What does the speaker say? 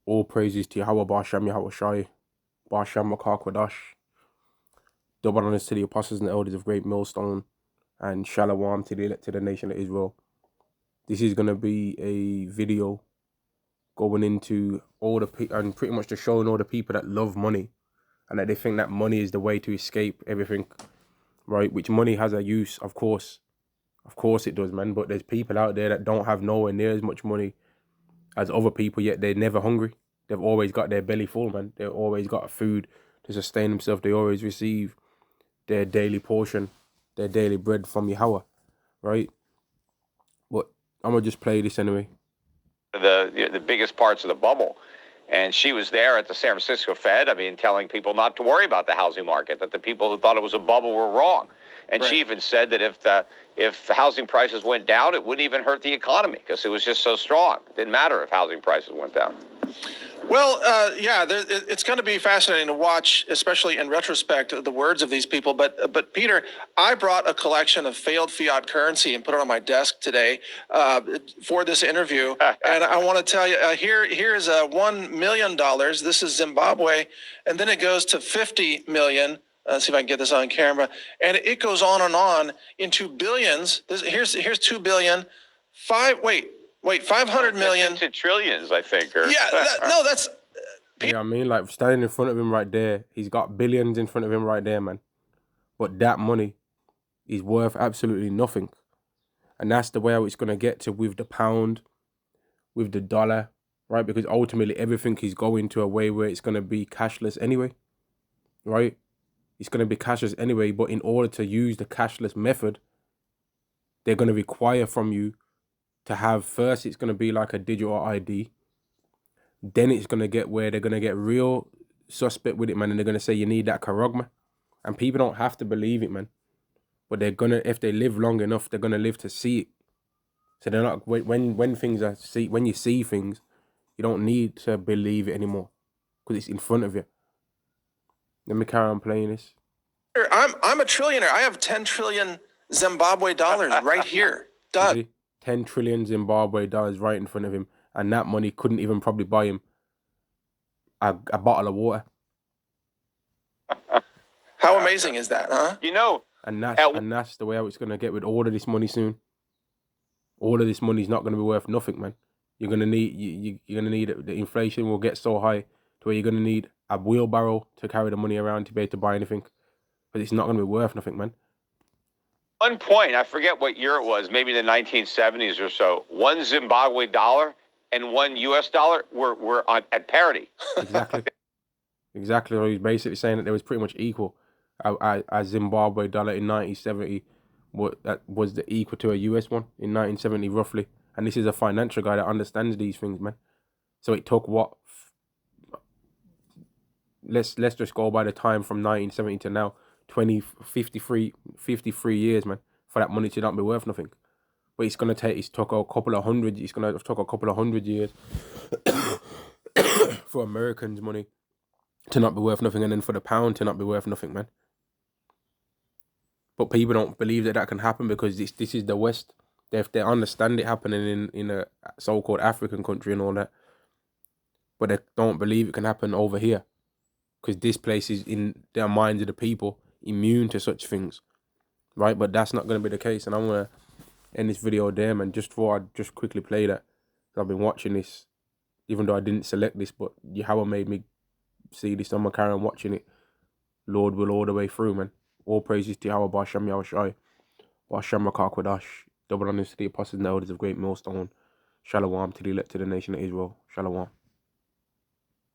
All praises to Yahweh Ba'Shem Yahweh Shai, Ba'Shem Makar Kodash. Double honors to the apostles and the elders of Great Millstone, and Shalom to the elected nation of Israel. This is going to be a video going into all the people, and pretty much just showing all the people that love money and that they think that money is the way to escape everything, right? Which money has a use, of course. Of course it does, man. But there's people out there that don't have nowhere near as much money as other people, yet they're never hungry. They've always got their belly full, man. They've always got food to sustain themselves. They always receive their daily portion, their daily bread from Yahweh, right? But I'm going to just play this anyway. The biggest parts of the bubble. And she was there at the San Francisco Fed, telling people not to worry about the housing market, that the people who thought it was a bubble were wrong. And right. She even said that if housing prices went down, it wouldn't even hurt the economy because it was just so strong. It didn't matter if housing prices went down. Well, it's going to be fascinating to watch, especially in retrospect, the words of these people. But Peter, I brought a collection of failed fiat currency and put it on my desk today for this interview. And I want to tell you, here's $1 million. This is Zimbabwe, and then it goes to 50 million. Let's see if I can get this on camera. And it goes on into billions. Here's 2 billion. 500 million. Into trillions, I think. Or... Yeah, that's... Yeah, I mean, like, standing in front of him right there, he's got billions in front of him right there, man. But that money is worth absolutely nothing. And that's the way how it's going to get to with the pound, with the dollar, right? Because ultimately everything is going to a way where it's going to be cashless anyway, right? It's going to be cashless anyway, but in order to use the cashless method, they're going to require from you to have, first it's going to be like a digital ID. Then it's going to get where they're going to get real suspect with it, man. And they're going to say you need that karogma. And people don't have to believe it, man. But they're going to, if they live long enough, they're going to live to see it. So they're not, when things are, when you see things, you don't need to believe it anymore. Because it's in front of you. Let me carry on playing this. I'm a trillionaire. I have 10 trillion Zimbabwe dollars right here. Done. 10 trillion Zimbabwe dollars right in front of him. And that money couldn't even probably buy him a bottle of water. How amazing is that, huh? You know. And that's the way how it's going to get with all of this money soon. All of this money is not going to be worth nothing, man. You're going to need, you're going to need, the inflation will get so high to where you're going to need a wheelbarrow to carry the money around to be able to buy anything. But it's not going to be worth nothing, man. One point, I forget what year it was, maybe the 1970s or so, one Zimbabwe dollar and one US dollar were at parity. Exactly. Exactly. He's basically saying that they was pretty much equal. A Zimbabwe dollar in 1970 was the equal to a US one in 1970 roughly. And this is a financial guy that understands these things, man. So it took what? Let's just go by the time from 1970 to now. 53 years, man, for that money to not be worth nothing. But it's gonna take, it's took a couple of hundred years for Americans' money to not be worth nothing, and then for the pound to not be worth nothing, man. But people don't believe that can happen because this is the West. They understand it happening in a so-called African country and all that, but they don't believe it can happen over here because this place is in their minds of the people immune to such things, right? But that's not going to be the case. And I'm going to end this video there, man. Just before I just quickly play that, I've been watching this, even though I didn't select this, but Yahweh made me see this. I'm going to carry on watching it. Lord will all the way through, man. All praises to Yahweh Ba'Shem Yahweh Shai, Ba'Shem Makar Kodash. Double honors to the apostles and elders of Great Millstone. Shalom to the elected nation of Israel. Shalom.